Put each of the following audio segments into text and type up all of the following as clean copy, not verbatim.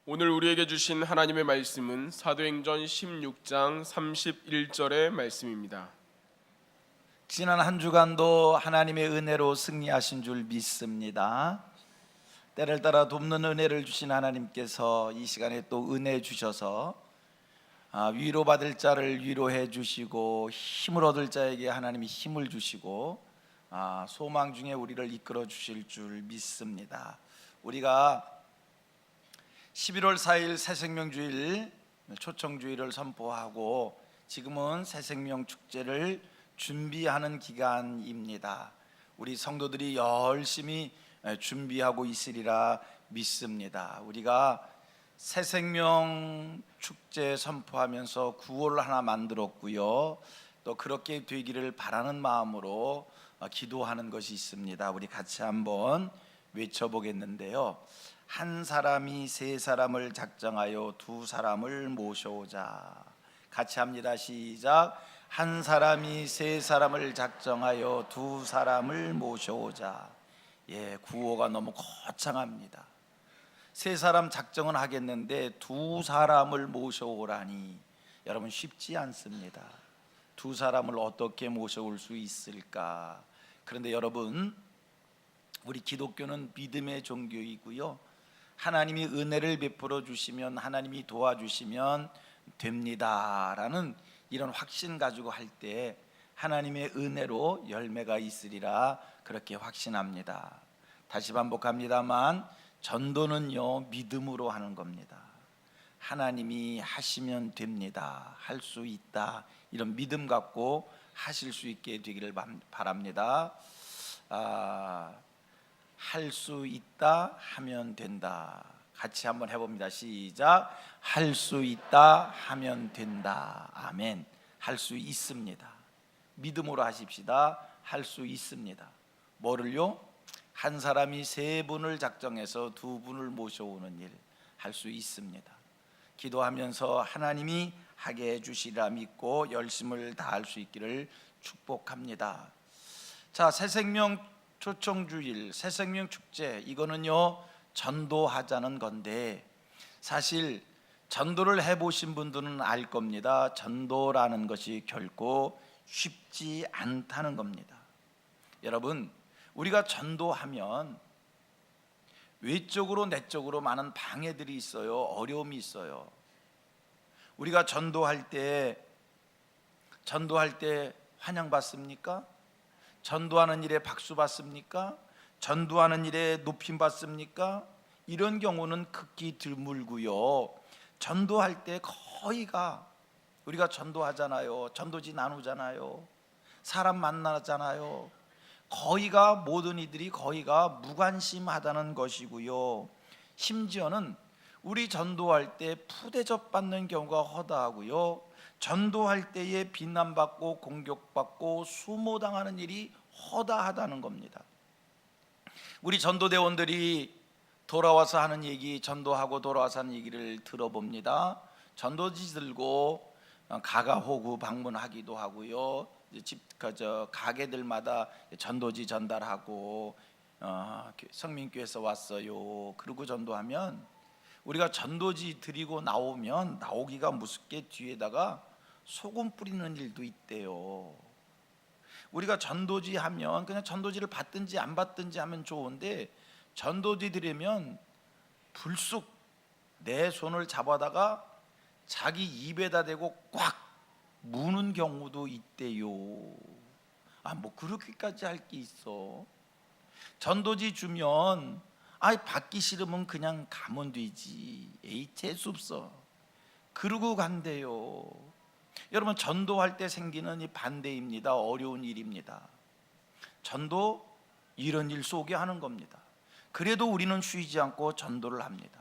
오늘 우리에게 주신 하나님의 말씀은 사도행전 16장 31절의 말씀입니다. 지난 한 주간도 하나님의 은혜로 승리하신 줄 믿습니다. 때를 따라 돕는 은혜를 주신 하나님께서 이 시간에 또 은혜 주셔서 위로받을 자를 위로해 주시고 힘을 얻을 자에게 하나님이 힘을 주시고 소망 중에 우리를 이끌어 주실 줄 믿습니다. 우리가 11월 4일 새생명주일 초청주일을 선포하고 지금은 새생명 축제를 준비하는 기간입니다. 우리 성도들이 열심히 준비하고 있으리라 믿습니다. 우리가 새생명 축제 선포하면서 구호를 하나 만들었고요, 또 그렇게 되기를 바라는 마음으로 기도하는 것이 있습니다. 우리 같이 한번 외쳐보겠는데요. 한 사람이 세 사람을 작정하여 두 사람을 모셔오자. 같이 합니다. 시작. 한 사람이 세 사람을 작정하여 두 사람을 모셔오자. 구호가 너무 거창합니다. 세 사람 작정은 하겠는데 두 사람을 모셔오라니 여러분 쉽지 않습니다. 두 사람을 어떻게 모셔올 수 있을까? 그런데 여러분, 우리 기독교는 믿음의 종교이고요, 하나님이 은혜를 베풀어 주시면, 하나님이 도와주시면 됩니다라는 이런 확신 가지고 할 때 하나님의 은혜로 열매가 있으리라 그렇게 확신합니다. 다시 반복합니다만 전도는요, 믿음으로 하는 겁니다. 하나님이 하시면 됩니다, 할 수 있다, 이런 믿음 갖고 하실 수 있게 되기를 바랍니다. 할 수 있다 하면 된다. 같이 한번 해봅니다. 시작. 할 수 있다 하면 된다. 아멘. 할 수 있습니다. 믿음으로 하십시다. 할 수 있습니다. 뭐를요? 한 사람이 세 분을 작정해서 두 분을 모셔오는 일 할 수 있습니다. 기도하면서 하나님이 하게 해주시리라 믿고 열심을 다할 수 있기를 축복합니다. 자, 새생명 초청주일, 새생명 축제, 이거는요 전도하자는 건데, 사실 전도를 해보신 분들은 알 겁니다. 전도라는 것이 결코 쉽지 않다는 겁니다. 여러분, 우리가 전도하면 외적으로 내적으로 많은 방해들이 있어요. 어려움이 있어요. 우리가 전도할 때 환영받습니까? 전도하는 일에 박수 받습니까? 전도하는 일에 높임 받습니까? 이런 경우는 극히 드물고요, 전도할 때 거의가, 우리가 전도하잖아요, 전도지 나누잖아요, 사람 만나잖아요, 거의가, 모든 이들이 거의가 무관심하다는 것이고요, 심지어는 우리 전도할 때 푸대접 받는 경우가 허다하고요, 전도할 때에 비난받고 공격받고 수모당하는 일이 허다하다는 겁니다. 우리 전도대원들이 돌아와서 하는 얘기, 전도하고 돌아와서 하는 얘기를 들어봅니다. 전도지 들고 가가호구 방문하기도 하고요, 가게들마다 전도지 전달하고 성민교회에서 왔어요 그러고 전도하면, 우리가 전도지 드리고 나오면 나오기가 무섭게 뒤에다가 소금 뿌리는 일도 있대요. 우리가 전도지 하면 그냥 전도지를 받든지 안 받든지 하면 좋은데, 전도지 드리면 불쑥 내 손을 잡아다가 자기 입에다 대고 꽉 무는 경우도 있대요. 뭐 그렇게까지 할 게 있어? 전도지 주면 받기 싫으면 그냥 가면 되지, 재수 없어, 그러고 간대요. 여러분, 전도할 때 생기는 이 반대입니다. 어려운 일입니다. 전도, 이런 일 속에 하는 겁니다. 그래도 우리는 쉬지 않고 전도를 합니다.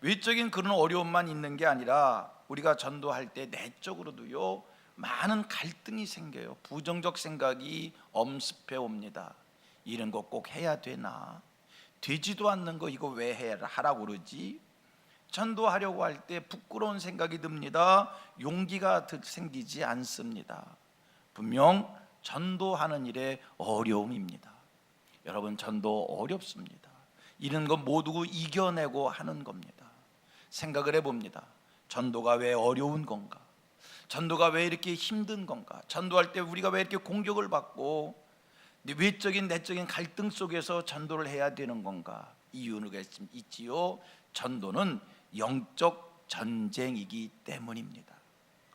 외적인 그런 어려움만 있는 게 아니라 우리가 전도할 때 내적으로도요 많은 갈등이 생겨요. 부정적 생각이 엄습해 옵니다. 이런 거 꼭 해야 되나? 되지도 않는 거 이거 왜 하라고 그러지? 전도하려고 할 때 부끄러운 생각이 듭니다. 용기가 생기지 않습니다. 분명 전도하는 일에 어려움입니다. 여러분, 전도 어렵습니다. 이런 건 모두 이겨내고 하는 겁니다. 생각을 해봅니다. 전도가 왜 어려운 건가? 전도가 왜 이렇게 힘든 건가? 전도할 때 우리가 왜 이렇게 공격을 받고 외적인 내적인 갈등 속에서 전도를 해야 되는 건가? 이유가 있지요. 전도는 영적 전쟁이기 때문입니다.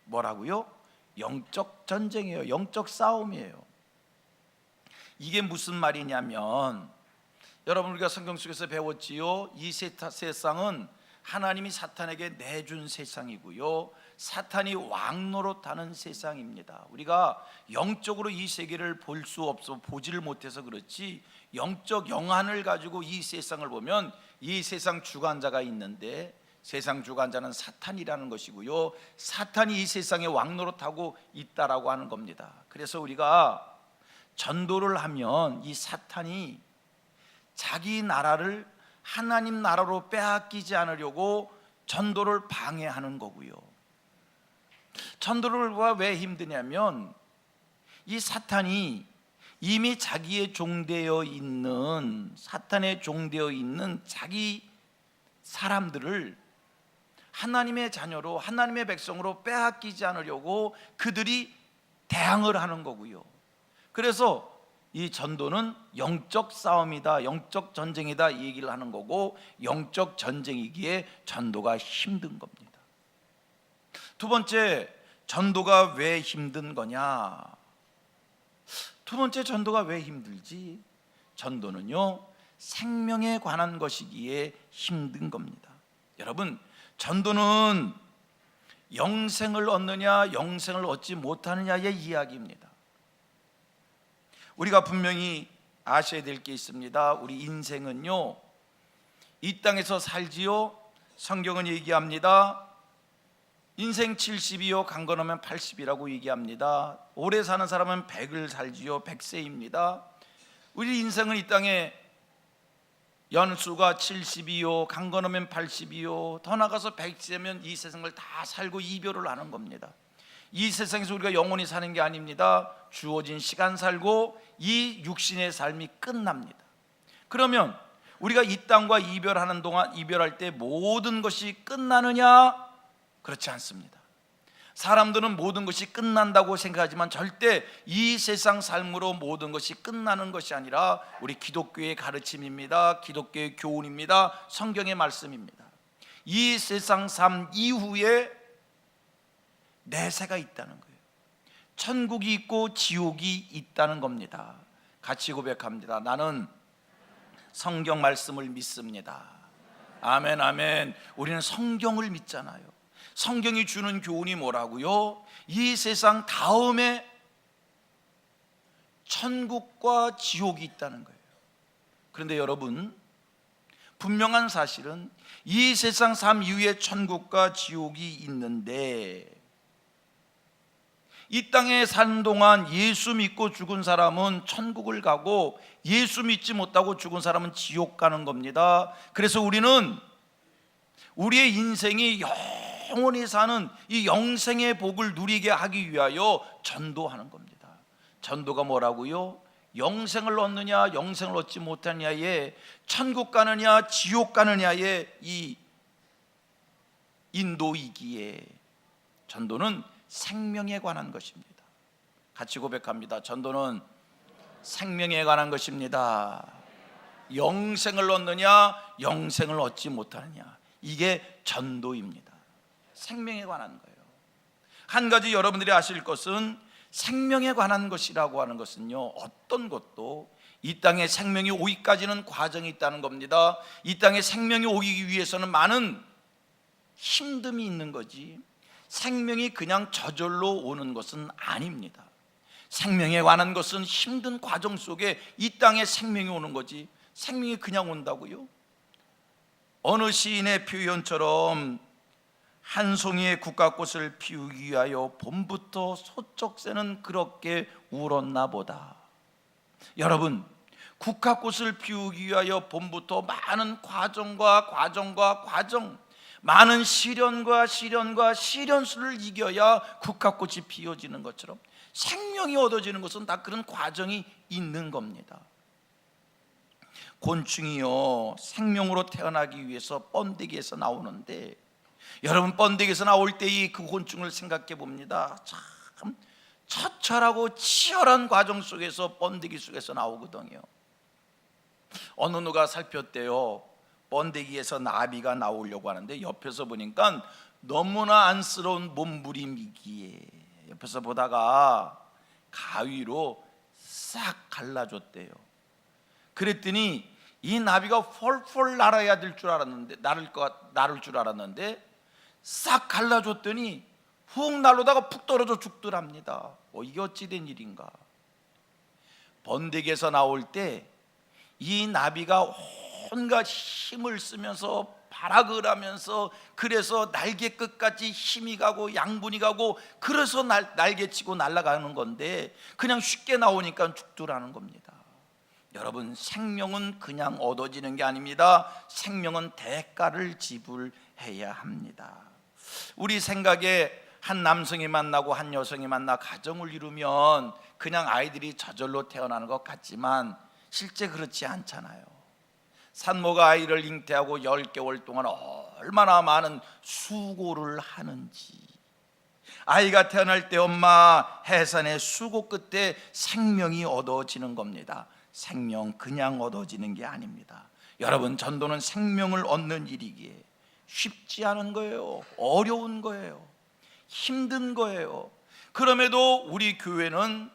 뭐라고요? 영적 전쟁이에요. 영적 싸움이에요. 이게 무슨 말이냐면, 여러분 우리가 성경 속에서 배웠지요. 이 세상은 하나님이 사탄에게 내준 세상이고요, 사탄이 왕노릇하는 세상입니다. 우리가 영적으로 이 세계를 볼 수 없어 보지를 못해서 그렇지, 영적 영안을 가지고 이 세상을 보면 이 세상 주관자가 있는데, 세상 주관자는 사탄이라는 것이고요, 사탄이 이 세상에 왕노릇하고 있다라고 하는 겁니다. 그래서 우리가 전도를 하면 이 사탄이 자기 나라를 하나님 나라로 빼앗기지 않으려고 전도를 방해하는 거고요. 전도가 왜 힘드냐면, 이 사탄이 이미 자기의 종되어 있는, 사탄의 종되어 있는 자기 사람들을 하나님의 자녀로, 하나님의 백성으로 빼앗기지 않으려고 그들이 대항을 하는 거고요. 그래서 이 전도는 영적 싸움이다, 영적 전쟁이다, 이 얘기를 하는 거고, 영적 전쟁이기에 전도가 힘든 겁니다. 두 번째, 전도가 왜 힘든 거냐? 두 번째, 전도가 왜 힘들지? 전도는요, 생명에 관한 것이기에 힘든 겁니다. 여러분, 전도는 영생을 얻느냐 영생을 얻지 못하느냐의 이야기입니다. 우리가 분명히 아셔야 될 게 있습니다. 우리 인생은요, 이 땅에서 살지요, 성경은 얘기합니다. 인생 70이요 강건하면 80이라고 얘기합니다. 오래 사는 사람은 100을 살지요, 100세입니다. 우리 인생은 이 땅에 연수가 70이요 강건하면 80이요 더 나가서 100세면 이 세상을 다 살고 이별을 하는 겁니다. 이 세상에서 우리가 영원히 사는 게 아닙니다. 주어진 시간 살고 이 육신의 삶이 끝납니다. 그러면 우리가 이 땅과 이별하는 동안, 이별할 때 모든 것이 끝나느냐? 그렇지 않습니다. 사람들은 모든 것이 끝난다고 생각하지만 절대 이 세상 삶으로 모든 것이 끝나는 것이 아니라 우리 기독교의 가르침입니다. 기독교의 교훈입니다. 성경의 말씀입니다. 이 세상 삶 이후에 내세가 있다는 거예요. 천국이 있고 지옥이 있다는 겁니다. 같이 고백합니다. 나는 성경 말씀을 믿습니다. 아멘, 아멘. 우리는 성경을 믿잖아요. 성경이 주는 교훈이 뭐라고요? 이 세상 다음에 천국과 지옥이 있다는 거예요. 그런데 여러분, 분명한 사실은 이 세상 삶 이후에 천국과 지옥이 있는데, 이 땅에 사는 동안 예수 믿고 죽은 사람은 천국을 가고 예수 믿지 못하고 죽은 사람은 지옥 가는 겁니다. 그래서 우리는 우리의 인생이 영원히 사는 이 영생의 복을 누리게 하기 위하여 전도하는 겁니다. 전도가 뭐라고요? 영생을 얻느냐 영생을 얻지 못하느냐에, 천국 가느냐 지옥 가느냐의 이 인도이기에, 전도는 생명에 관한 것입니다. 같이 고백합니다. 전도는 생명에 관한 것입니다. 영생을 얻느냐 영생을 얻지 못하느냐, 이게 전도입니다. 생명에 관한 거예요. 한 가지 여러분들이 아실 것은, 생명에 관한 것이라고 하는 것은요, 어떤 것도 이 땅에 생명이 오기까지는 과정이 있다는 겁니다. 이 땅에 생명이 오기 위해서는 많은 힘듦이 있는 거지, 생명이 그냥 저절로 오는 것은 아닙니다. 생명에 관한 것은 힘든 과정 속에 이 땅에 생명이 오는 거지, 생명이 그냥 온다고요? 어느 시인의 표현처럼 한 송이의 국화꽃을 피우기 위하여 봄부터 소쩍새는 그렇게 울었나 보다. 여러분, 국화꽃을 피우기 위하여 봄부터 많은 과정과 과정, 많은 시련과 시련수를 이겨야 국화꽃이 피어지는 것처럼 생명이 얻어지는 것은 다 그런 과정이 있는 겁니다. 곤충이요, 생명으로 태어나기 위해서 번데기에서 나오는데, 여러분, 번데기에서 나올 때의 그 곤충을 생각해 봅니다. 참 처철하고 치열한 과정 속에서 번데기 속에서 나오거든요. 어느 누가 살폈대요. 번데기에서 나비가 나오려고 하는데 옆에서 보니까 너무나 안쓰러운 몸부림이기에 옆에서 보다가 가위로 싹 갈라줬대요. 그랬더니 이 나비가 펄펄 날아야 될 줄 알았는데, 나를 줄 알았는데 싹 갈라줬더니 훅 날로다가 푹 떨어져 죽더랍니다. 이게 어찌된 일인가? 번데기에서 나올 때 이 나비가 온갖 힘을 쓰면서 발악을 하면서, 그래서 날개 끝까지 힘이 가고 양분이 가고, 그래서 날개치고 날아가는 건데 그냥 쉽게 나오니까 죽더라는 겁니다. 여러분, 생명은 그냥 얻어지는 게 아닙니다. 생명은 대가를 지불해야 합니다. 우리 생각에 한 남성이 만나고 한 여성이 만나 가정을 이루면 그냥 아이들이 저절로 태어나는 것 같지만 실제 그렇지 않잖아요. 산모가 아이를 잉태하고 10개월 동안 얼마나 많은 수고를 하는지, 아이가 태어날 때 엄마 해산의 수고 끝에 생명이 얻어지는 겁니다. 생명 그냥 얻어지는 게 아닙니다. 여러분, 전도는 생명을 얻는 일이기에 쉽지 않은 거예요. 어려운 거예요. 힘든 거예요. 그럼에도 우리 교회는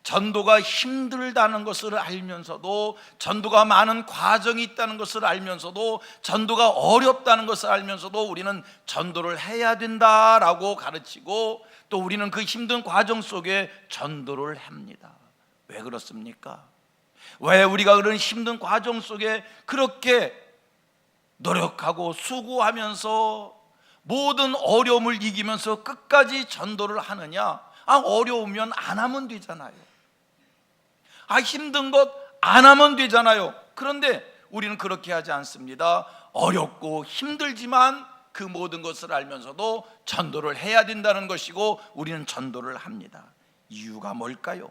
전도가 힘들다는 것을 알면서도, 전도가 많은 과정이 있다는 것을 알면서도, 전도가 어렵다는 것을 알면서도 우리는 전도를 해야 된다라고 가르치고, 또 우리는 그 힘든 과정 속에 전도를 합니다. 왜 그렇습니까? 왜 우리가 그런 힘든 과정 속에 그렇게 노력하고 수고하면서 모든 어려움을 이기면서 끝까지 전도를 하느냐? 어려우면 안 하면 되잖아요. 힘든 것 안 하면 되잖아요. 그런데 우리는 그렇게 하지 않습니다. 어렵고 힘들지만 그 모든 것을 알면서도 전도를 해야 된다는 것이고 우리는 전도를 합니다. 이유가 뭘까요?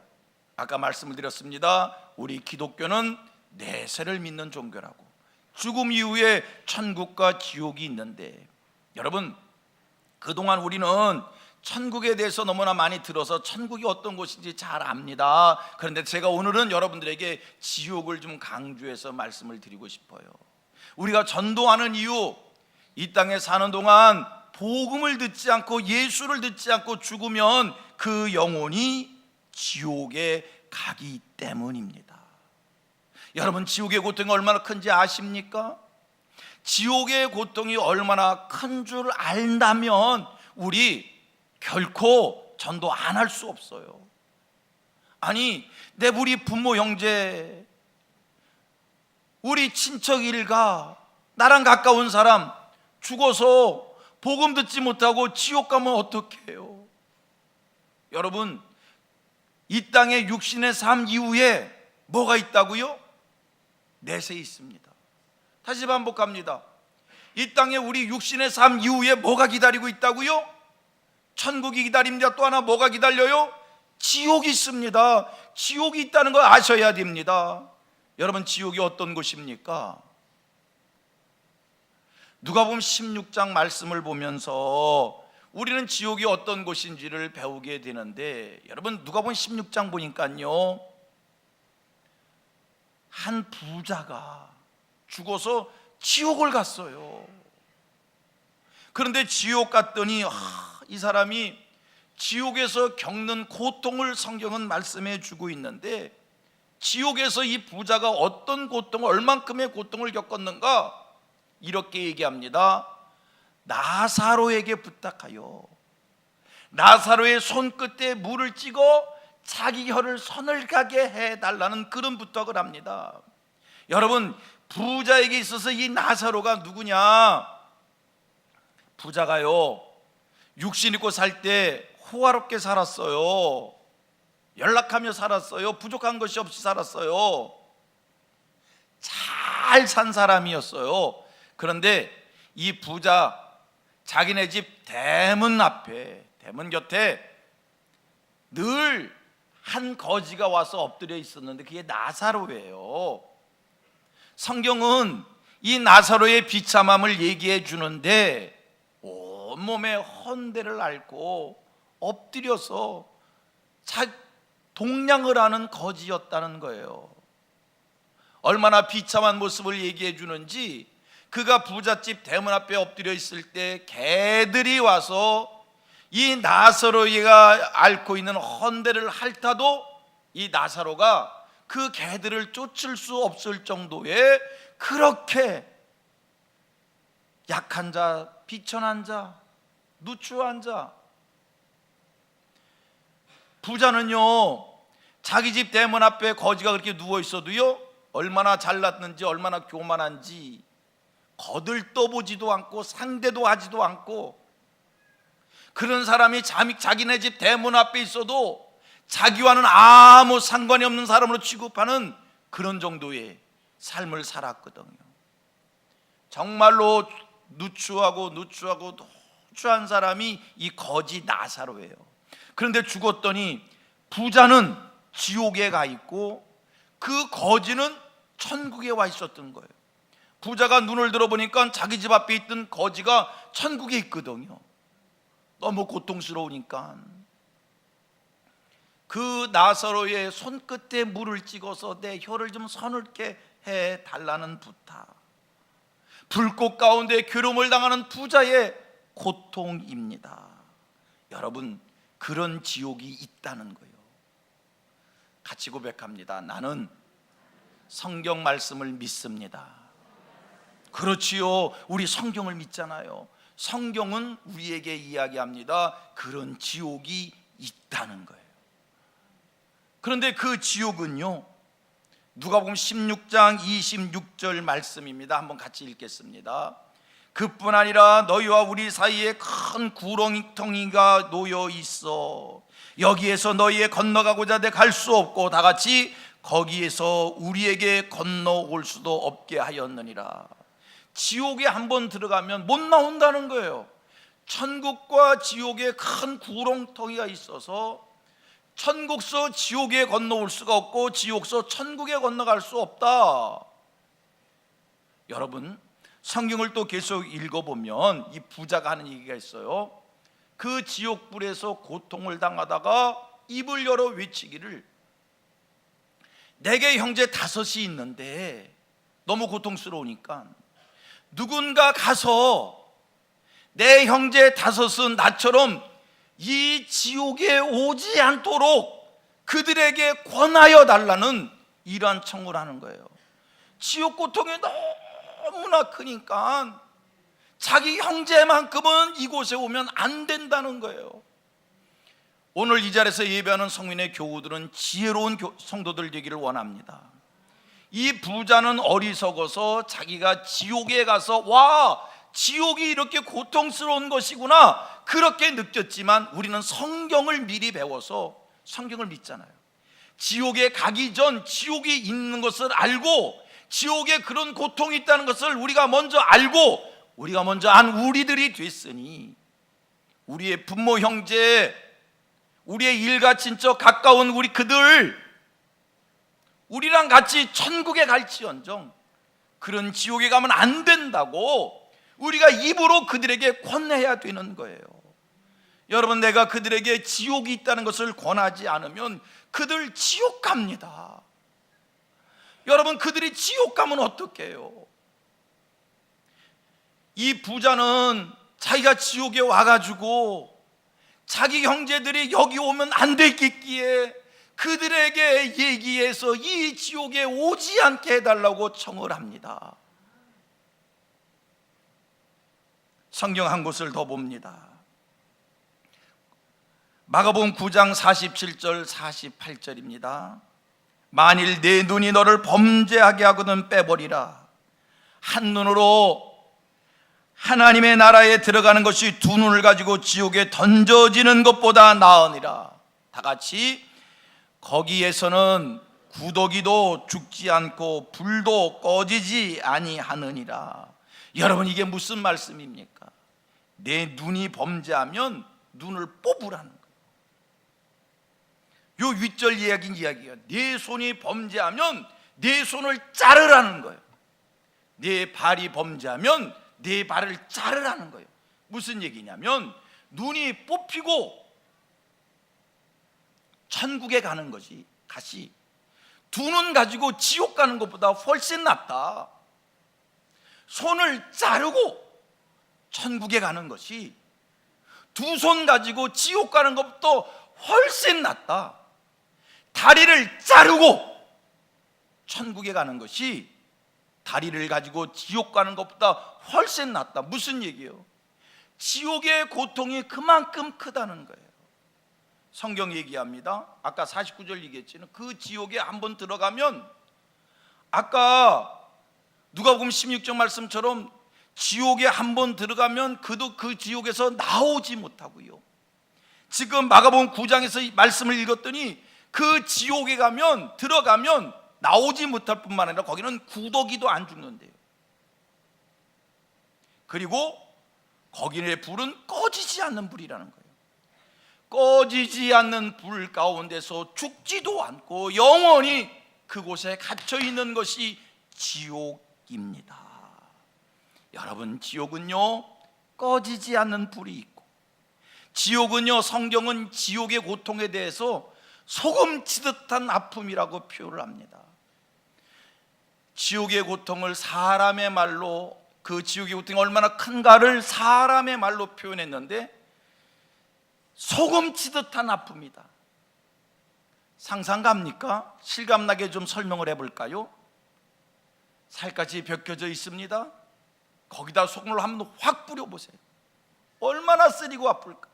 아까 말씀을 드렸습니다. 우리 기독교는 내세를 믿는 종교라고, 죽음 이후에 천국과 지옥이 있는데, 여러분, 그동안 우리는 천국에 대해서 너무나 많이 들어서 천국이 어떤 곳인지 잘 압니다. 그런데 제가 오늘은 여러분들에게 지옥을 좀 강조해서 말씀을 드리고 싶어요. 우리가 전도하는 이유, 이 땅에 사는 동안 복음을 듣지 않고 예수를 듣지 않고 죽으면 그 영혼이 지옥에 가기 때문입니다. 여러분, 지옥의 고통이 얼마나 큰지 아십니까? 지옥의 고통이 얼마나 큰 줄 안다면 우리 결코 전도 안 할 수 없어요. 우리 부모 형제, 우리 친척 일가, 나랑 가까운 사람 죽어서 복음 듣지 못하고 지옥 가면 어떻게 해요? 여러분, 이 땅의 육신의 삶 이후에 뭐가 있다고요? 내세 있습니다. 다시 반복합니다. 이 땅에 우리 육신의 삶 이후에 뭐가 기다리고 있다고요? 천국이 기다립니다. 또 하나 뭐가 기다려요? 지옥이 있습니다. 지옥이 있다는 걸 아셔야 됩니다. 여러분, 지옥이 어떤 곳입니까? 누가복음 16장 말씀을 보면서 우리는 지옥이 어떤 곳인지를 배우게 되는데, 여러분, 누가복음 16장 보니까요, 한 부자가 죽어서 지옥을 갔어요. 그런데 지옥 갔더니 이 사람이 지옥에서 겪는 고통을 성경은 말씀해 주고 있는데, 지옥에서 이 부자가 어떤 고통을, 얼만큼의 고통을 겪었는가? 이렇게 얘기합니다. 나사로에게 부탁하여 나사로의 손끝에 물을 찍어 자기 혀를 서늘하게 해달라는 그런 부탁을 합니다. 여러분, 부자에게 있어서 이 나사로가 누구냐? 부자가요, 육신 있고 살 때 호화롭게 살았어요. 연락하며 살았어요. 부족한 것이 없이 살았어요. 잘 산 사람이었어요. 그런데 이 부자, 자기네 집 대문 앞에, 대문 곁에 늘 한 거지가 와서 엎드려 있었는데 그게 나사로예요. 성경은 이 나사로의 비참함을 얘기해 주는데 온몸에 헌대를 앓고 엎드려서 동냥을 하는 거지였다는 거예요. 얼마나 비참한 모습을 얘기해 주는지, 그가 부잣집 대문 앞에 엎드려 있을 때 개들이 와서 이 나사로가 앓고 있는 헌대를 핥아도 이 나사로가 그 개들을 쫓을 수 없을 정도의 그렇게 약한 자, 비천한 자, 누추한 자. 부자는요, 자기 집 대문 앞에 거지가 그렇게 누워 있어도요, 얼마나 잘났는지 얼마나 교만한지 거들떠보지도 않고 상대도 하지도 않고, 그런 사람이 자기네 집 대문 앞에 있어도 자기와는 아무 상관이 없는 사람으로 취급하는 그런 정도의 삶을 살았거든요. 정말로 누추한 사람이 이 거지 나사로예요. 그런데 죽었더니 부자는 지옥에 가 있고 그 거지는 천국에 와 있었던 거예요. 부자가 눈을 들어보니까 자기 집 앞에 있던 거지가 천국에 있거든요. 너무 고통스러우니까 그 나사로의 손끝에 물을 찍어서 내 혀를 좀 서늘게 해 달라는 부탁, 불꽃 가운데 괴로움을 당하는 부자의 고통입니다. 여러분, 그런 지옥이 있다는 거예요. 같이 고백합니다. 나는 성경 말씀을 믿습니다. 그렇지요, 우리 성경을 믿잖아요. 성경은 우리에게 이야기합니다. 그런 지옥이 있다는 거예요. 그런데 그 지옥은요, 누가복음 16장 26절 말씀입니다. 한번 같이 읽겠습니다. 그뿐 아니라 너희와 우리 사이에 큰 구렁텅이가 놓여 있어 여기에서 너희에 건너가고자 내 갈 수 없고 다 같이 거기에서 우리에게 건너올 수도 없게 하였느니라. 지옥에 한번 들어가면 못 나온다는 거예요. 천국과 지옥에 큰 구렁텅이가 있어서 천국서 지옥에 건너올 수가 없고 지옥서 천국에 건너갈 수 없다. 여러분, 성경을 또 계속 읽어보면 이 부자가 하는 얘기가 있어요. 그 지옥불에서 고통을 당하다가 입을 열어 외치기를, 내게 형제 5이 있는데 너무 고통스러우니까 누군가 가서 내 형제 5은 나처럼 이 지옥에 오지 않도록 그들에게 권하여 달라는 이러한 청구를 하는 거예요. 지옥 고통이 너무나 크니까 자기 형제만큼은 이곳에 오면 안 된다는 거예요. 오늘 이 자리에서 예배하는 성민의 교우들은 지혜로운 성도들 되기를 원합니다. 이 부자는 어리석어서 자기가 지옥에 가서 와, 지옥이 이렇게 고통스러운 것이구나 그렇게 느꼈지만, 우리는 성경을 미리 배워서 성경을 믿잖아요. 지옥에 가기 전 지옥이 있는 것을 알고, 지옥에 그런 고통이 있다는 것을 우리가 먼저 알고, 우리가 먼저 안 우리들이 됐으니 우리의 부모 형제, 우리의 일가 친척 가까운 우리 그들, 우리랑 같이 천국에 갈지언정 그런 지옥에 가면 안 된다고 우리가 입으로 그들에게 권해야 되는 거예요. 여러분, 내가 그들에게 지옥이 있다는 것을 권하지 않으면 그들 지옥 갑니다. 여러분, 그들이 지옥 가면 어떡해요? 이 부자는 자기가 지옥에 와가지고 자기 형제들이 여기 오면 안 되겠기에 그들에게 얘기해서 이 지옥에 오지 않게 해달라고 청을 합니다. 성경 한 곳을 더 봅니다. 마가복음 9장 47절 48절입니다. 만일 내 눈이 너를 범죄하게 하거든 빼버리라. 한 눈으로 하나님의 나라에 들어가는 것이 두 눈을 가지고 지옥에 던져지는 것보다 나으니라. 다 같이, 거기에서는 구더기도 죽지 않고 불도 꺼지지 아니하느니라. 여러분, 이게 무슨 말씀입니까? 내 눈이 범죄하면 눈을 뽑으라는 거예요. 요 윗절 이야기예요. 내 손이 범죄하면 내 손을 자르라는 거예요. 내 발이 범죄하면 내 발을 자르라는 거예요. 무슨 얘기냐면 눈이 뽑히고 천국에 가는 것이 두 눈 가지고 지옥 가는 것보다 훨씬 낫다. 손을 자르고 천국에 가는 것이 두 손 가지고 지옥 가는 것보다 훨씬 낫다. 다리를 자르고 천국에 가는 것이 다리를 가지고 지옥 가는 것보다 훨씬 낫다. 무슨 얘기예요? 지옥의 고통이 그만큼 크다는 거예요. 성경 얘기합니다. 아까 49절 얘기했지만 그 지옥에 한번 들어가면, 아까 누가복음 16장 말씀처럼 지옥에 한번 들어가면 그도 그 지옥에서 나오지 못하고요. 지금 마가복음 9장에서 말씀을 읽었더니 그 지옥에 들어가면 나오지 못할 뿐만 아니라 거기는 구더기도 안 죽는데요. 그리고 거기의 불은 꺼지지 않는 불이라는 거예요. 꺼지지 않는 불 가운데서 죽지도 않고 영원히 그곳에 갇혀 있는 것이 지옥입니다. 여러분, 지옥은요 꺼지지 않는 불이 있고, 지옥은요, 성경은 지옥의 고통에 대해서 소금 치듯한 아픔이라고 표현을 합니다. 지옥의 고통을 사람의 말로, 그 지옥의 고통이 얼마나 큰가를 사람의 말로 표현했는데 소금 치듯한 아픔이다. 상상 갑니까? 실감나게 좀 설명을 해볼까요? 살갗이 벗겨져 있습니다. 거기다 소금을 한번 확 뿌려보세요. 얼마나 쓰리고 아플까?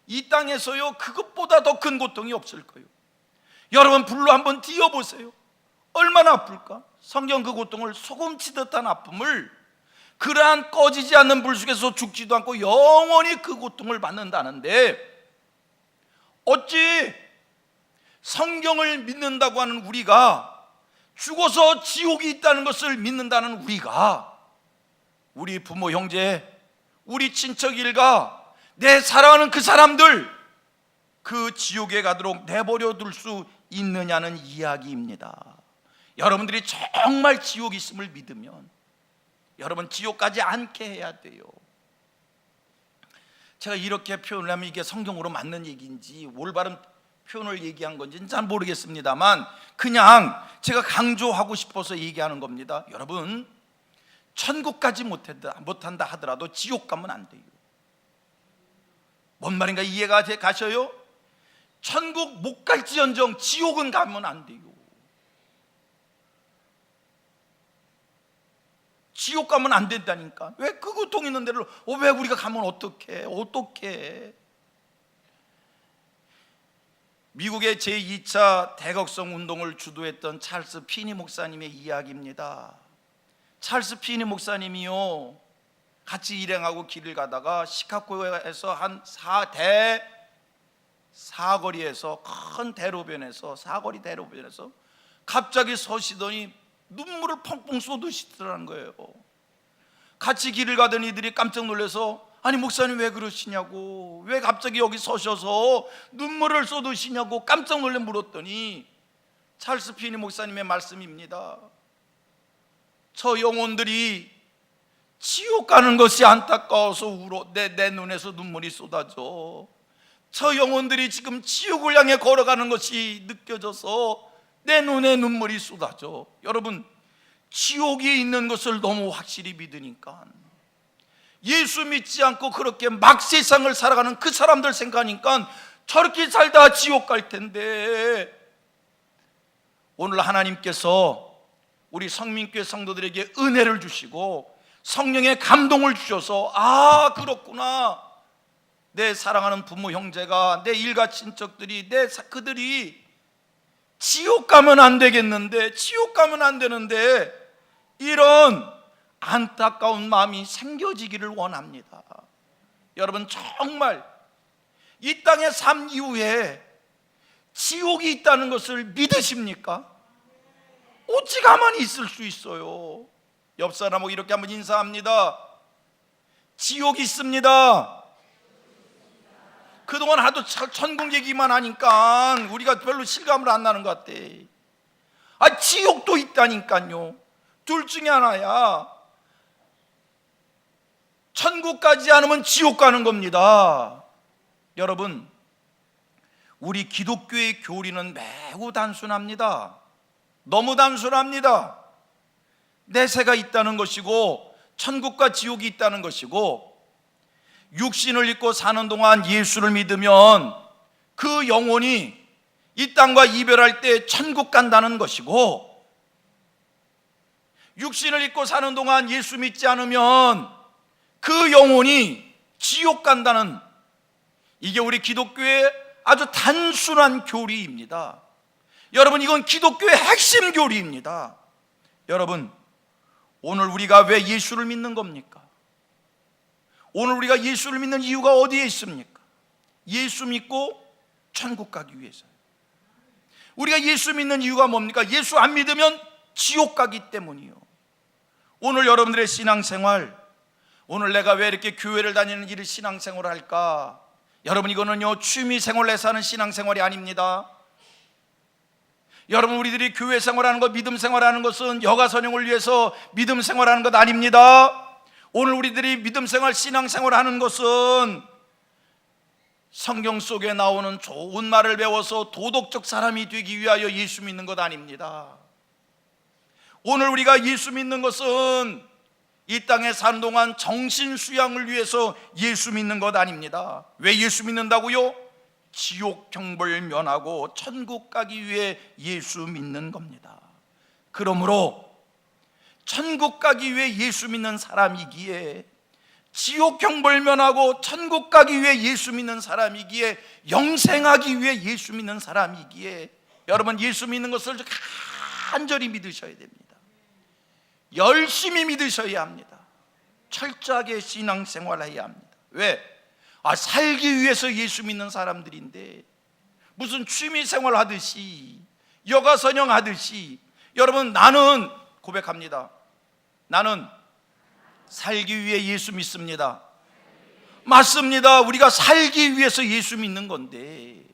이 땅에서요 그것보다 더 큰 고통이 없을 거예요. 여러분, 불로 한번 띄워보세요. 얼마나 아플까? 성경 그 고통을 소금 치듯한 아픔을, 그러한 꺼지지 않는 불 속에서 죽지도 않고 영원히 그 고통을 받는다는데, 어찌 성경을 믿는다고 하는 우리가, 죽어서 지옥이 있다는 것을 믿는다는 우리가, 우리 부모, 형제, 우리 친척 일가, 내 사랑하는 그 사람들 그 지옥에 가도록 내버려 둘 수 있느냐는 이야기입니다. 여러분들이 정말 지옥이 있음을 믿으면 여러분 지옥 가지 않게 해야 돼요. 제가 이렇게 표현을 하면 이게 성경으로 맞는 얘기인지 올바른 표현을 얘기한 건지는 잘 모르겠습니다만, 그냥 제가 강조하고 싶어서 얘기하는 겁니다. 여러분, 천국까지 못한다 하더라도 지옥 가면 안 돼요. 뭔 말인가 이해가 가셔요? 천국 못 갈지언정 지옥은 가면 안 돼요. 지옥 가면 안 된다니까. 왜 그 고통 있는 데를 왜 우리가 가면 어떡해? 미국의 제2차 대각성 운동을 주도했던 찰스 피니 목사님의 이야기입니다. 찰스 피니 목사님이요, 같이 일행하고 길을 가다가 시카고에서 한 사거리에서, 큰 대로변에서, 사거리 대로변에서 갑자기 서시더니 눈물을 펑펑 쏟으시더라는 거예요. 같이 길을 가던 이들이 깜짝 놀라서, 아니 목사님 왜 그러시냐고, 왜 갑자기 여기 서셔서 눈물을 쏟으시냐고 깜짝 놀래 물었더니 찰스 피니 목사님의 말씀입니다. 저 영혼들이 지옥 가는 것이 안타까워서 울어 내 눈에서 눈물이 쏟아져. 저 영혼들이 지금 지옥을 향해 걸어가는 것이 느껴져서 내 눈에 눈물이 쏟아져. 여러분, 지옥이 있는 것을 너무 확실히 믿으니까, 예수 믿지 않고 그렇게 막 세상을 살아가는 그 사람들 생각하니까 저렇게 살다 지옥 갈 텐데, 오늘 하나님께서 우리 성민교회 성도들에게 은혜를 주시고 성령의 감동을 주셔서, 아 그렇구나, 내 사랑하는 부모 형제가, 내 일가 친척들이, 그들이 지옥 가면 안 되겠는데, 지옥 가면 안 되는데, 이런 안타까운 마음이 생겨지기를 원합니다. 여러분, 정말 이 땅의 삶 이후에 지옥이 있다는 것을 믿으십니까? 어찌 가만히 있을 수 있어요? 옆 사람하고 이렇게 한번 인사합니다. 지옥이 있습니다. 그동안 하도 천국 얘기만 하니까 우리가 별로 실감을 안 나는 것 같아. 지옥도 있다니까요. 둘 중에 하나야. 천국 가지 않으면 지옥 가는 겁니다. 여러분, 우리 기독교의 교리는 매우 단순합니다. 너무 단순합니다. 내세가 있다는 것이고 천국과 지옥이 있다는 것이고, 육신을 입고 사는 동안 예수를 믿으면 그 영혼이 이 땅과 이별할 때 천국 간다는 것이고, 육신을 입고 사는 동안 예수 믿지 않으면 그 영혼이 지옥 간다는, 이게 우리 기독교의 아주 단순한 교리입니다. 여러분, 이건 기독교의 핵심 교리입니다. 여러분, 오늘 우리가 왜 예수를 믿는 겁니까? 오늘 우리가 예수를 믿는 이유가 어디에 있습니까? 예수 믿고 천국 가기 위해서요. 우리가 예수 믿는 이유가 뭡니까? 예수 안 믿으면 지옥 가기 때문이요. 오늘 여러분들의 신앙생활, 오늘 내가 왜 이렇게 교회를 다니는 일을 신앙생활을 할까? 여러분, 이거는요 취미생활에서 하는 신앙생활이 아닙니다. 여러분, 우리들이 교회 생활하는 것, 믿음 생활하는 것은 여가선용을 위해서 믿음 생활하는 것 아닙니다. 오늘 우리들이 믿음 생활, 신앙 생활하는 것은 성경 속에 나오는 좋은 말을 배워서 도덕적 사람이 되기 위하여 예수 믿는 것 아닙니다. 오늘 우리가 예수 믿는 것은 이 땅에 사는 동안 정신 수양을 위해서 예수 믿는 것 아닙니다. 왜 예수 믿는다고요? 지옥 형벌 면하고 천국 가기 위해 예수 믿는 겁니다. 그러므로 천국 가기 위해 예수 믿는 사람이기에, 지옥 형벌 면하고 천국 가기 위해 예수 믿는 사람이기에, 영생하기 위해 예수 믿는 사람이기에, 여러분, 예수 믿는 것을 간절히 믿으셔야 됩니다. 열심히 믿으셔야 합니다. 철저하게 신앙생활해야 합니다. 왜? 살기 위해서 예수 믿는 사람들인데 무슨 취미생활 하듯이, 여가선영 하듯이, 여러분, 나는 고백합니다. 나는 살기 위해 예수 믿습니다. 맞습니다. 우리가 살기 위해서 예수 믿는 건데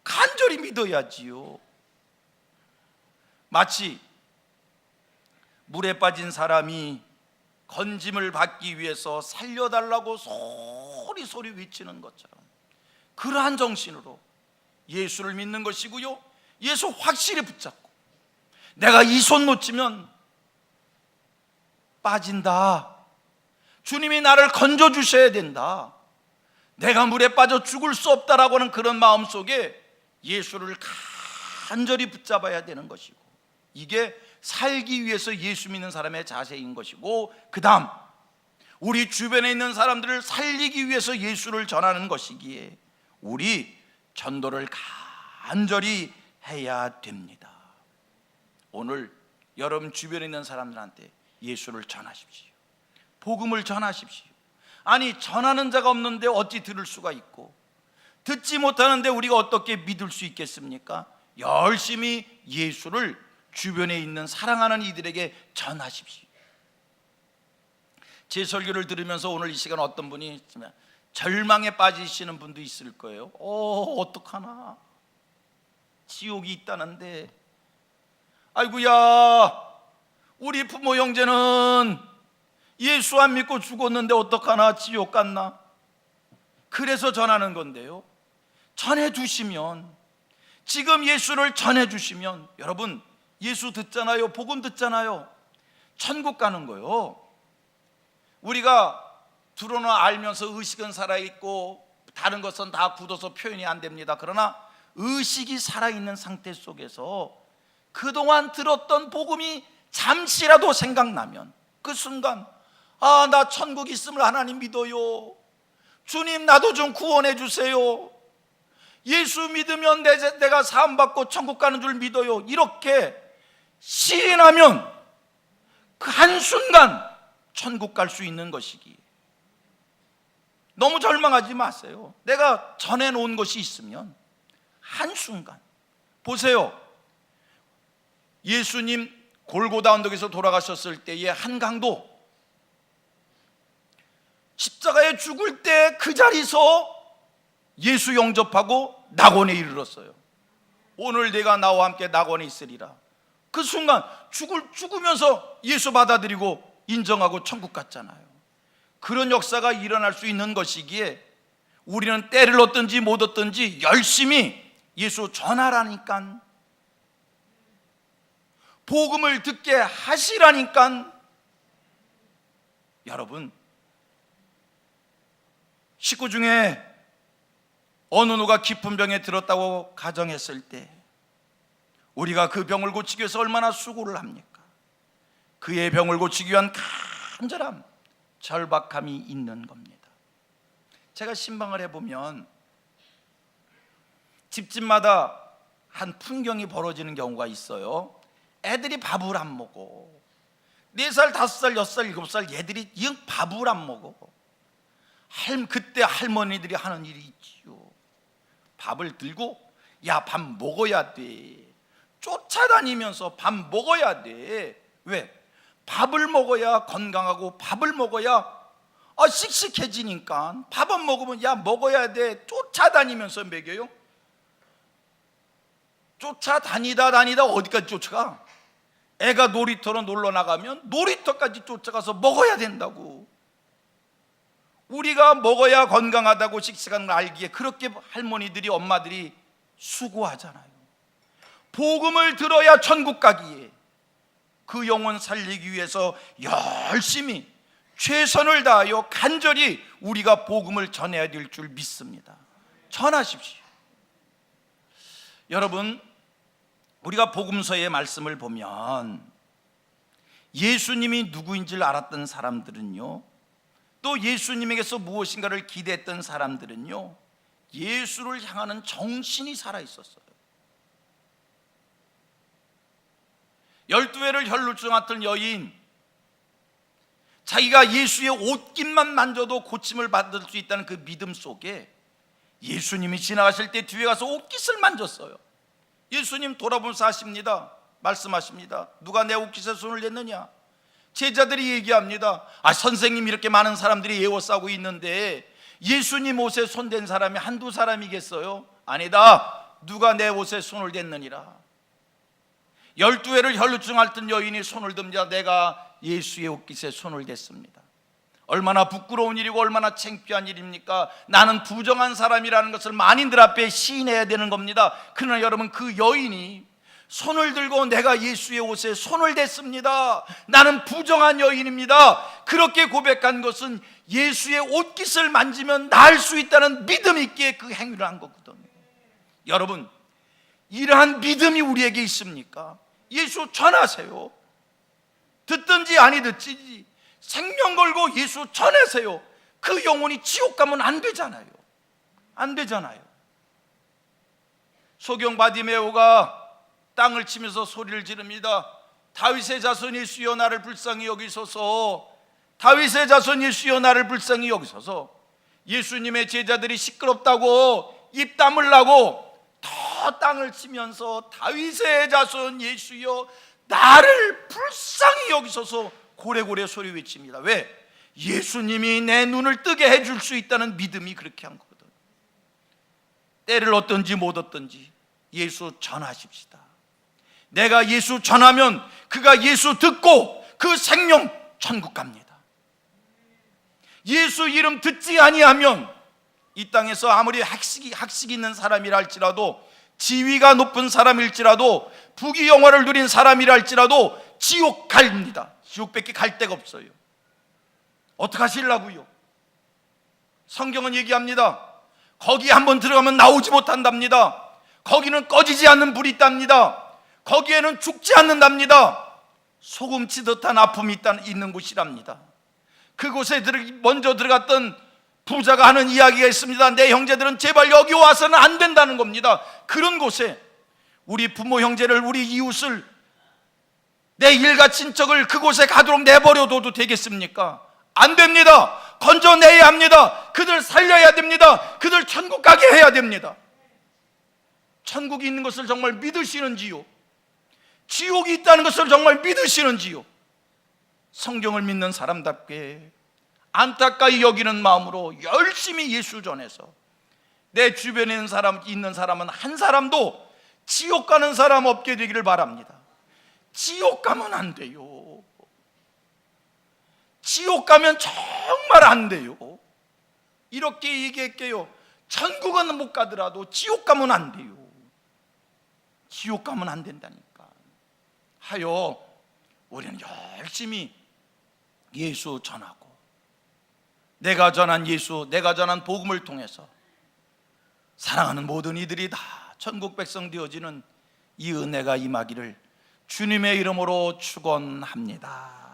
간절히 믿어야지요. 마치 물에 빠진 사람이 건짐을 받기 위해서 살려달라고 소리 외치는 것처럼, 그러한 정신으로 예수를 믿는 것이고요, 예수 확실히 붙잡고, 내가 이 손 놓치면 빠진다, 주님이 나를 건져주셔야 된다, 내가 물에 빠져 죽을 수 없다라고 하는 그런 마음 속에 예수를 간절히 붙잡아야 되는 것이고, 이게 살기 위해서 예수 믿는 사람의 자세인 것이고, 그 다음 우리 주변에 있는 사람들을 살리기 위해서 예수를 전하는 것이기에 우리 전도를 간절히 해야 됩니다. 오늘 여러분 주변에 있는 사람들한테 예수를 전하십시오. 복음을 전하십시오. 아니, 전하는 자가 없는데 어찌 들을 수가 있고, 듣지 못하는데 우리가 어떻게 믿을 수 있겠습니까? 열심히 예수를 주변에 있는 사랑하는 이들에게 전하십시오. 제 설교를 들으면서 오늘 이 시간 어떤 분이 절망에 빠지시는 분도 있을 거예요. 어떡하나, 지옥이 있다는데, 아이고야, 우리 부모 형제는 예수 안 믿고 죽었는데 어떡하나, 지옥 갔나. 그래서 전하는 건데요, 전해주시면, 지금 예수를 전해주시면, 여러분 예수 듣잖아요, 복음 듣잖아요, 천국 가는 거요. 우리가 들어는 알면서 의식은 살아있고 다른 것은 다 굳어서 표현이 안 됩니다. 그러나 의식이 살아있는 상태 속에서 그동안 들었던 복음이 잠시라도 생각나면 그 순간, 나 천국 있음을 하나님 믿어요, 주님 나도 좀 구원해 주세요, 예수 믿으면 내가 사함받고 천국 가는 줄 믿어요, 이렇게 시인하면 그 한순간 천국 갈 수 있는 것이기에 너무 절망하지 마세요. 내가 전해놓은 것이 있으면 한순간, 보세요, 예수님 골고다 언덕에서 돌아가셨을 때의 한강도 십자가에 죽을 때 그 자리에서 예수 영접하고 낙원에 이르렀어요. 오늘 내가 나와 함께 낙원에 있으리라. 그 순간 죽으면서 예수 받아들이고 인정하고 천국 갔잖아요. 그런 역사가 일어날 수 있는 것이기에 우리는 때를 얻든지 못 얻든지 열심히 예수 전하라니까, 복음을 듣게 하시라니까. 여러분, 식구 중에 어느 누가 깊은 병에 들었다고 가정했을 때 우리가 그 병을 고치기 위해서 얼마나 수고를 합니까? 그의 병을 고치기 위한 간절함, 절박함이 있는 겁니다. 제가 신방을 해보면 집집마다 한 풍경이 벌어지는 경우가 있어요. 애들이 밥을 안 먹어. 4살, 5살, 6살, 7살 얘들이 영 밥을 안 먹어. 그때 할머니들이 하는 일이 있지요. 밥을 들고 야, 밥 먹어야 돼. 쫓아다니면서 밥 먹어야 돼. 왜? 밥을 먹어야 건강하고 밥을 먹어야 씩씩해지니까. 밥은 먹으면 야, 먹어야 돼. 쫓아다니면서 먹여요. 쫓아다니다 어디까지 쫓아가? 애가 놀이터로 놀러 나가면 놀이터까지 쫓아가서 먹어야 된다고. 우리가 먹어야 건강하다고 씩씩한 걸 알기에 그렇게 할머니들이, 엄마들이 수고하잖아요. 복음을 들어야 천국 가기에 그 영혼 살리기 위해서 열심히 최선을 다하여 간절히 우리가 복음을 전해야 될 줄 믿습니다. 전하십시오. 여러분, 우리가 복음서의 말씀을 보면 예수님이 누구인지를 알았던 사람들은요, 또 예수님에게서 무엇인가를 기대했던 사람들은요, 예수를 향하는 정신이 살아있었어요. 12회를 혈루증 같은 여인, 자기가 예수의 옷깃만 만져도 고침을 받을 수 있다는 그 믿음 속에 예수님이 지나가실 때 뒤에 가서 옷깃을 만졌어요. 예수님 돌아보면서 하십니다. 말씀하십니다. 누가 내 옷깃에 손을 댔느냐? 제자들이 얘기합니다. 선생님, 이렇게 많은 사람들이 에워싸고 있는데 예수님 옷에 손댄 사람이 한두 사람이겠어요? 아니다. 누가 내 옷에 손을 댔느니라. 12회를 혈루증 앓던 여인이 손을 듭니다. 내가 예수의 옷깃에 손을 댔습니다. 얼마나 부끄러운 일이고 얼마나 창피한 일입니까? 나는 부정한 사람이라는 것을 만인들 앞에 시인해야 되는 겁니다. 그러나 여러분, 그 여인이 손을 들고 내가 예수의 옷에 손을 댔습니다. 나는 부정한 여인입니다. 그렇게 고백한 것은 예수의 옷깃을 만지면 나을 수 있다는 믿음이 있기에 그 행위를 한 거거든요. 여러분, 이러한 믿음이 우리에게 있습니까? 예수 전하세요. 듣든지 아니 듣지 생명 걸고 예수 전하세요. 그 영혼이 지옥 가면 안 되잖아요. 안 되잖아요. 소경 바디메오가 땅을 치면서 소리를 지릅니다. 다윗의 자손 예수여 나를 불쌍히 여기소서. 다윗의 자손 예수여 나를 불쌍히 여기소서. 예수님의 제자들이 시끄럽다고 입 다물라고 더 땅을 치면서 다윗의 자손 예수여 나를 불쌍히 여기소서 고래고래 소리 외칩니다. 왜? 예수님이 내 눈을 뜨게 해줄 수 있다는 믿음이 그렇게 한 거거든. 때를 얻든지 못 얻든지 예수 전하십시다. 내가 예수 전하면 그가 예수 듣고 그 생명 천국 갑니다. 예수 이름 듣지 아니하면 이 땅에서 아무리 학식이 있는 사람이라 할지라도, 지위가 높은 사람일지라도, 부귀영화를 누린 사람이라 할지라도 지옥 갑니다. 지옥밖에 갈 데가 없어요. 어떡하시려고요? 성경은 얘기합니다. 거기 한번 들어가면 나오지 못한답니다. 거기는 꺼지지 않는 불이 있답니다. 거기에는 죽지 않는답니다. 소금 치듯한 아픔이 있는 곳이랍니다. 그곳에 먼저 들어갔던 부자가 하는 이야기가 있습니다. 내 형제들은 제발 여기 와서는 안 된다는 겁니다. 그런 곳에 우리 부모 형제를, 우리 이웃을, 내 일가 친척을 그곳에 가도록 내버려둬도 되겠습니까? 안 됩니다. 건져내야 합니다. 그들 살려야 됩니다. 그들 천국 가게 해야 됩니다. 천국이 있는 것을 정말 믿으시는지요? 지옥이 있다는 것을 정말 믿으시는지요? 성경을 믿는 사람답게 안타까이 여기는 마음으로 열심히 예수 전해서 내 주변에 있는 사람은 한 사람도 지옥 가는 사람 없게 되기를 바랍니다. 지옥 가면 안 돼요. 지옥 가면 정말 안 돼요. 이렇게 얘기할게요. 천국은 못 가더라도 지옥 가면 안 돼요. 지옥 가면 안 된다니까. 하여 우리는 열심히 예수 전하고, 내가 전한 예수, 내가 전한 복음을 통해서 사랑하는 모든 이들이 다 천국 백성 되어지는 이 은혜가 임하기를 주님의 이름으로 축원합니다.